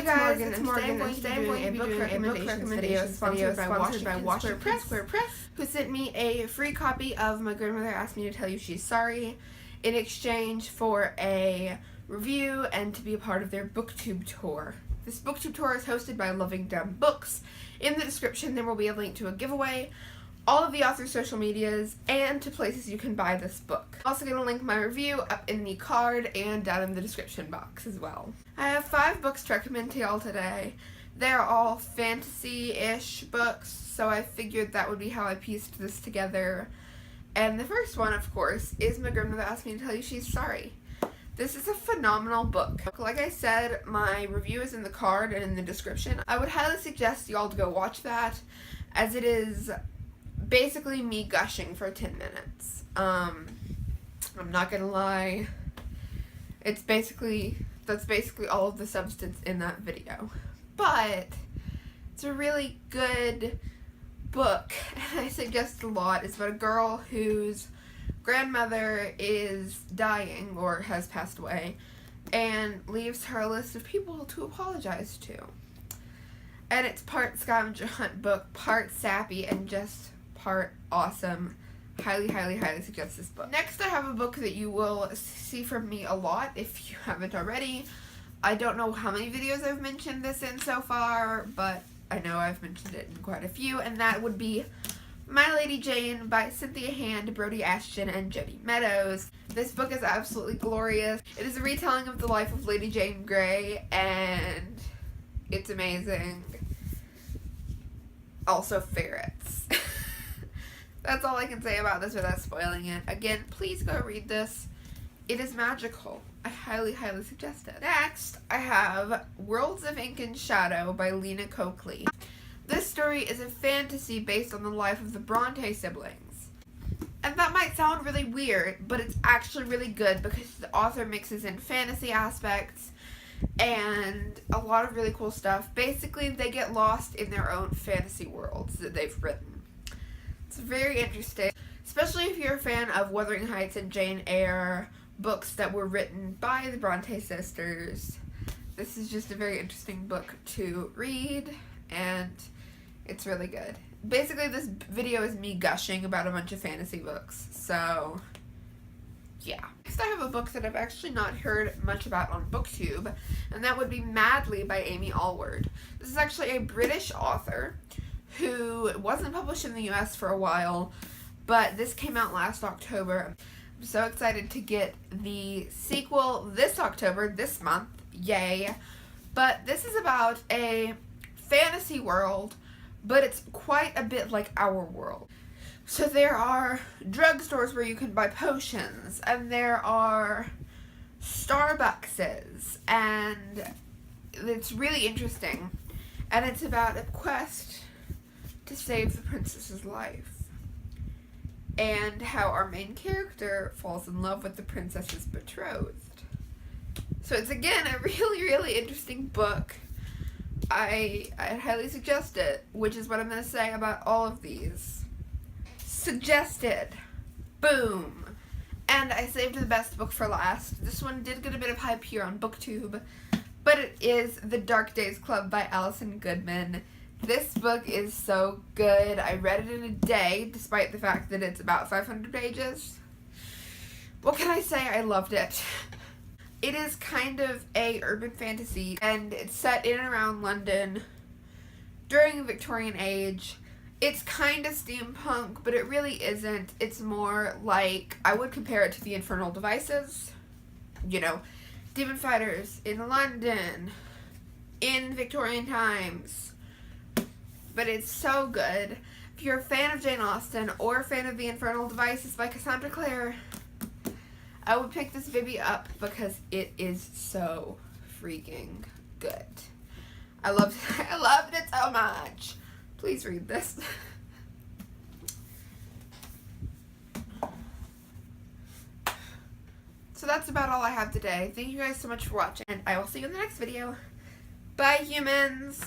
guys, it's Morgan, and today I'm going to be doing a book recommendations video sponsored by Washington Square Press, who sent me a free copy of My Grandmother Asked Me to Tell You She's Sorry in exchange for a review and to be a part of their booktube tour. This booktube tour is hosted by Loving Dumb Books. In the description there will be a link to a giveaway, all of the author's social medias, and to places you can buy this book. I'm also going to link my review up in the card and down in the description box as well. I have 5 books to recommend to y'all today. They're all fantasy-ish books, so I figured that would be how I pieced this together. And the first one, of course, is My Grandmother Asked Me to Tell You She's Sorry. This is a phenomenal book. Like I said, my review is in the card and in the description. I would highly suggest y'all to go watch that, as it is basically me gushing for 10 minutes. I'm not gonna lie. That's basically all of the substance in that video. But it's a really good book, and I suggest a lot. It's about a girl whose grandmother is dying or has passed away and leaves her a list of people to apologize to. And it's part scavenger hunt book, part sappy, and just part awesome. Highly, highly, highly suggest this book. Next, I have a book that you will see from me a lot if you haven't already. I don't know how many videos I've mentioned this in so far, but I know I've mentioned it in quite a few, and that would be My Lady Jane by Cynthia Hand, Brody Ashton, and Jody Meadows. This book is absolutely glorious. It is a retelling of the life of Lady Jane Grey, and it's amazing. Also, ferrets. That's all I can say about this without spoiling it. Again, please go read this. It is magical. I highly, highly suggest it. Next, I have Worlds of Ink and Shadow by Lena Coakley. This story is a fantasy based on the life of the Bronte siblings. And that might sound really weird, but it's actually really good because the author mixes in fantasy aspects and a lot of really cool stuff. Basically, they get lost in their own fantasy worlds that they've written. It's very interesting, especially if you're a fan of Wuthering Heights and Jane Eyre, books that were written by the Bronte sisters. This is just a very interesting book to read, and it's really good. Basically, this video is me gushing about a bunch of fantasy books, so yeah. Next, I have a book that I've actually not heard much about on BookTube, and that would be Madly by Amy Allward. This is actually a British author who wasn't published in the US for a while, but this came out last October. I'm so excited to get the sequel this October, this month, yay. But this is about a fantasy world, but it's quite a bit like our world. So there are drugstores where you can buy potions, and there are Starbuckses, and it's really interesting. And it's about a quest to save the princess's life, and how our main character falls in love with the princess's betrothed. So it's, again, a really, really interesting book. I highly suggest it, which is what I'm going to say about all of these. Suggested. Boom. And I saved the best book for last. This one did get a bit of hype here on BookTube, but it is The Dark Days Club by Alison Goodman. This book is so good. I read it in a day, despite the fact that it's about 500 pages. What can I say? I loved it. It is kind of a urban fantasy, and it's set in and around London during the Victorian age. It's kind of steampunk, but it really isn't. It's more like, I would compare it to the Infernal Devices. You know, demon fighters in London in Victorian times. But it's so good. If you're a fan of Jane Austen or a fan of The Infernal Devices by Cassandra Clare, I would pick this baby up because it is so freaking good. I loved it so much. Please read this. So that's about all I have today. Thank you guys so much for watching, and I will see you in the next video. Bye, humans!